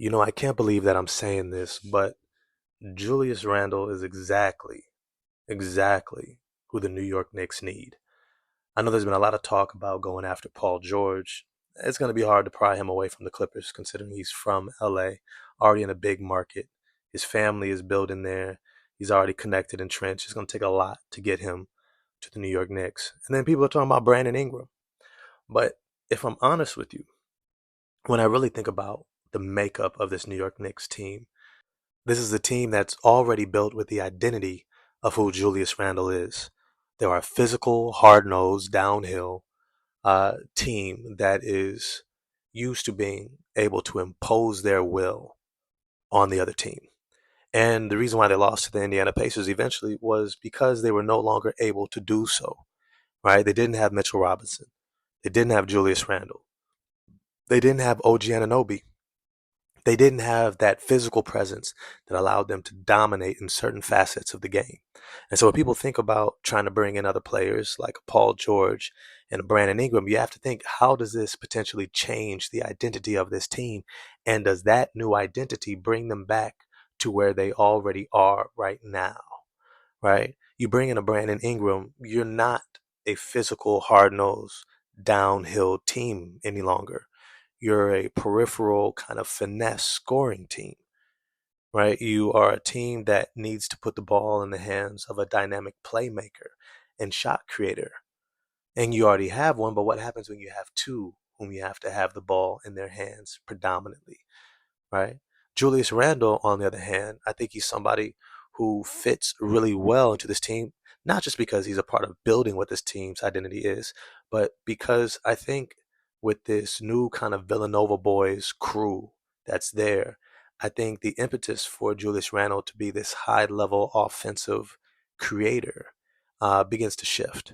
I can't believe that I'm saying this, but Julius Randle is exactly who the New York Knicks need. I know there's been a lot of talk about going after Paul George. It's going to be hard to pry him away from the Clippers considering he's from LA, already in a big market. His family is building there. He's already connected, entrenched. It's going to take a lot to get him to the New York Knicks. And then people are talking about Brandon Ingram. But if I'm honest with you, when I really think about the makeup of this New York Knicks team, this is a team that's already built with the identity of who Julius Randle is. They are a physical, hard nosed, downhill team that is used to being able to impose their will on the other team. And the reason why they lost to the Indiana Pacers eventually was because they were no longer able to do so, right? They didn't have Mitchell Robinson. They didn't have Julius Randle. They didn't have OG Anunoby. They didn't have that physical presence that allowed them to dominate in certain facets of the game. And so when people think about trying to bring in other players like Paul George and Brandon Ingram, you have to think, how does this potentially change the identity of this team? And does that new identity bring them back to where they already are right now? Right? You bring in a Brandon Ingram, you're not a physical, hard-nosed, downhill team any longer. You're a peripheral kind of finesse scoring team, right? You are a team that needs to put the ball in the hands of a dynamic playmaker and shot creator. And you already have one, but what happens when you have two whom you have to have the ball in their hands predominantly, right? Julius Randle, on the other hand, I think he's somebody who fits really well into this team, not just because he's a part of building what this team's identity is, but because I think with this new kind of Villanova boys crew that's there, I think the impetus for Julius Randle to be this high level offensive creator begins to shift.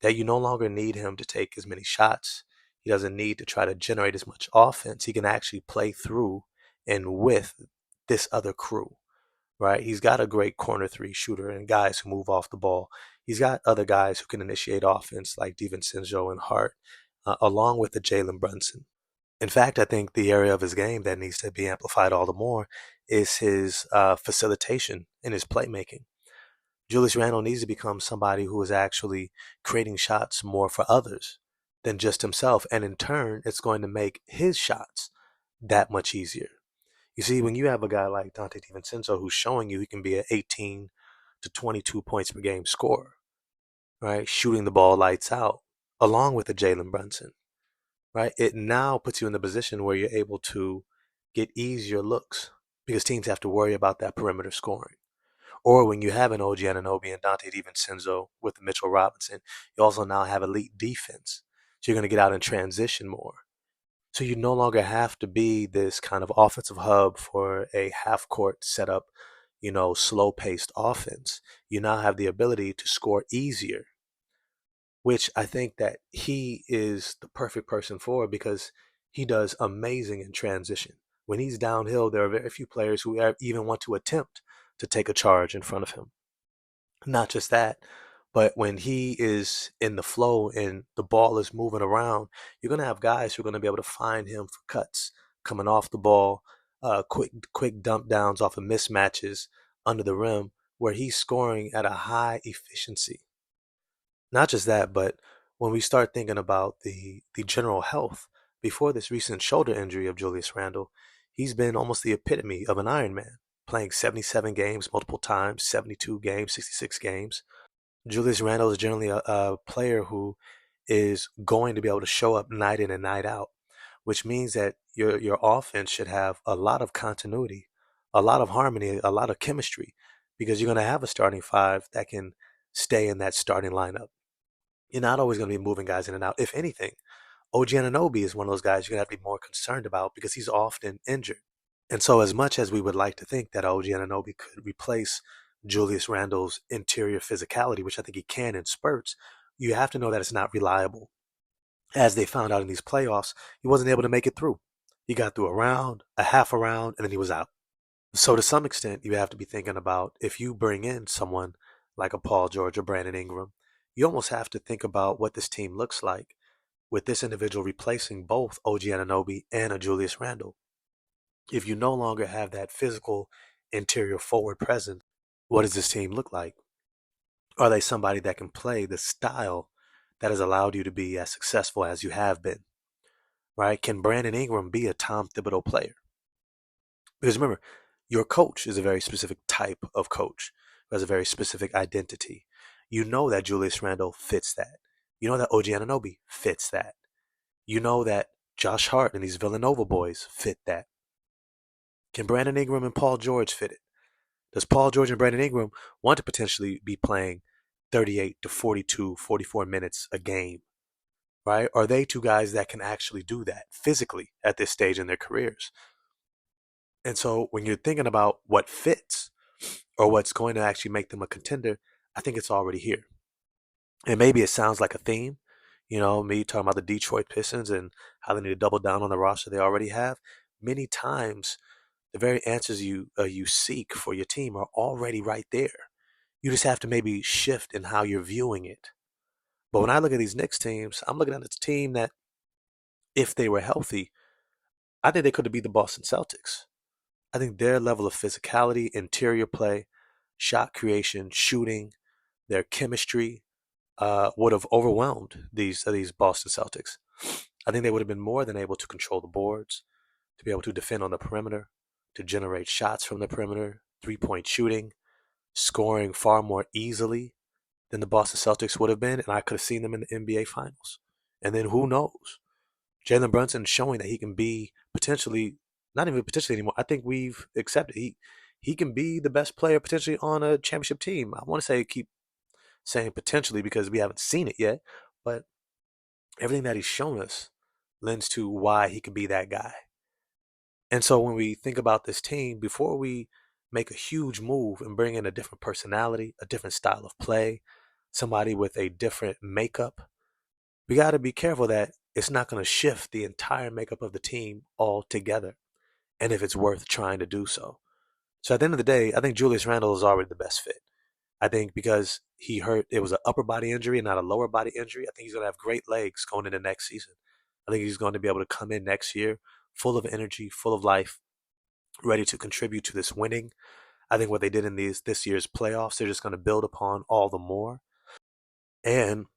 That you no longer need him to take as many shots. He doesn't need to try to generate as much offense. He can actually play through and with this other crew, right? He's got a great corner three shooter and guys who move off the ball. He's got other guys who can initiate offense like DiVincenzo and Hart, along with the Jalen Brunson. In fact, I think the area of his game that needs to be amplified all the more is his facilitation and his playmaking. Julius Randle needs to become somebody who is actually creating shots more for others than just himself. And in turn, it's going to make his shots that much easier. You see, when you have a guy like Dante DiVincenzo who's showing you he can be an 18 to 22 points per game scorer, right? Shooting the ball lights out, along with a Jalen Brunson, right? It now puts you in the position where you're able to get easier looks because teams have to worry about that perimeter scoring. Or when you have an OG Anunoby and Dante DiVincenzo with Mitchell Robinson, you also now have elite defense. So you're going to get out and transition more. So you no longer have to be this kind of offensive hub for a half court setup, slow paced offense. You now have the ability to score easier, which I think that he is the perfect person for because he does amazing in transition. When he's downhill, there are very few players who even want to attempt to take a charge in front of him. Not just that, but when he is in the flow and the ball is moving around, you're going to have guys who are going to be able to find him for cuts coming off the ball, quick dump downs off of mismatches under the rim, where he's scoring at a high efficiency. Not just that, but when we start thinking about the general health, before this recent shoulder injury of Julius Randle, he's been almost the epitome of an Iron Man, playing 77 games multiple times, 72 games, 66 games. Julius Randle is generally a player who is going to be able to show up night in and night out, which means that your offense should have a lot of continuity, a lot of harmony, a lot of chemistry, because you're going to have a starting five that can stay in that starting lineup. You're not always going to be moving guys in and out. If anything, OG Anunoby is one of those guys you're going to have to be more concerned about because he's often injured. And so, as much as we would like to think that OG Anunoby could replace Julius Randle's interior physicality, which I think he can in spurts, you have to know that it's not reliable. As they found out in these playoffs, he wasn't able to make it through. He got through a round, a half a round, and then he was out. So, to some extent, you have to be thinking about if you bring in someone like a Paul George or Brandon Ingram, you almost have to think about what this team looks like with this individual replacing both OG Anunoby and a Julius Randle. If you no longer have that physical interior forward presence, what does this team look like? Are they somebody that can play the style that has allowed you to be as successful as you have been? Right? Can Brandon Ingram be a Tom Thibodeau player? Because remember, your coach is a very specific type of coach who has a very specific identity. You know that Julius Randle fits that. You know that OG Anunoby fits that. You know that Josh Hart and these Villanova boys fit that. Can Brandon Ingram and Paul George fit it? Does Paul George and Brandon Ingram want to potentially be playing 38 to 42, 44 minutes a game? Right? Are they two guys that can actually do that physically at this stage in their careers? And so when you're thinking about what fits or what's going to actually make them a contender, I think it's already here. And maybe it sounds like a theme, me talking about the Detroit Pistons and how they need to double down on the roster they already have. Many times, the very answers you seek for your team are already right there. You just have to maybe shift in how you're viewing it. But when I look at these Knicks teams, I'm looking at this team that, if they were healthy, I think they could have beat the Boston Celtics. I think their level of physicality, interior play, shot creation, shooting, their chemistry would have overwhelmed these Boston Celtics. I think they would have been more than able to control the boards, to be able to defend on the perimeter, to generate shots from the perimeter, 3-point shooting, scoring far more easily than the Boston Celtics would have been, and I could have seen them in the NBA Finals. And then who knows? Jalen Brunson showing that he can be potentially, not even potentially anymore. I think we've accepted he can be the best player potentially on a championship team. I want to say keep saying potentially because we haven't seen it yet, but everything that he's shown us lends to why he could be that guy. And so when we think about this team, before we make a huge move and bring in a different personality, a different style of play, somebody with a different makeup, we got to be careful that it's not going to shift the entire makeup of the team altogether, and if it's worth trying to do so. So at the end of the day, I think Julius Randle is already the best fit. I think because he hurt, it was an upper body injury and not a lower body injury. I think he's going to have great legs going into next season. I think he's going to be able to come in next year full of energy, full of life, ready to contribute to this winning. I think what they did in this year's playoffs, they're just going to build upon all the more. And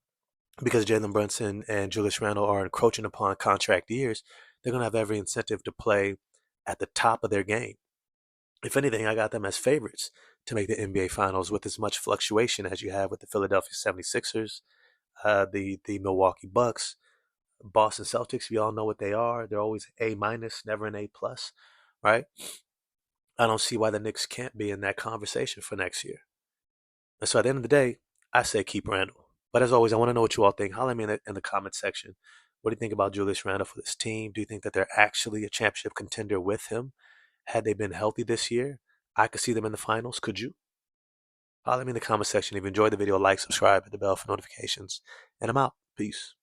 because Jalen Brunson and Julius Randle are encroaching upon contract years, they're going to have every incentive to play at the top of their game. If anything, I got them as favorites to make the NBA Finals with as much fluctuation as you have with the Philadelphia 76ers, the Milwaukee Bucks, Boston Celtics. We all know what they are. They're always A minus, never an A plus, right? I don't see why the Knicks can't be in that conversation for next year. And so at the end of the day, I say keep Randle. But as always, I want to know what you all think. Holler at me in the comment section. What do you think about Julius Randle for this team? Do you think that they're actually a championship contender with him? Had they been healthy this year, I could see them in the finals. Could you? Holler at me in the comment section. If you enjoyed the video, like, subscribe, hit the bell for notifications. And I'm out. Peace.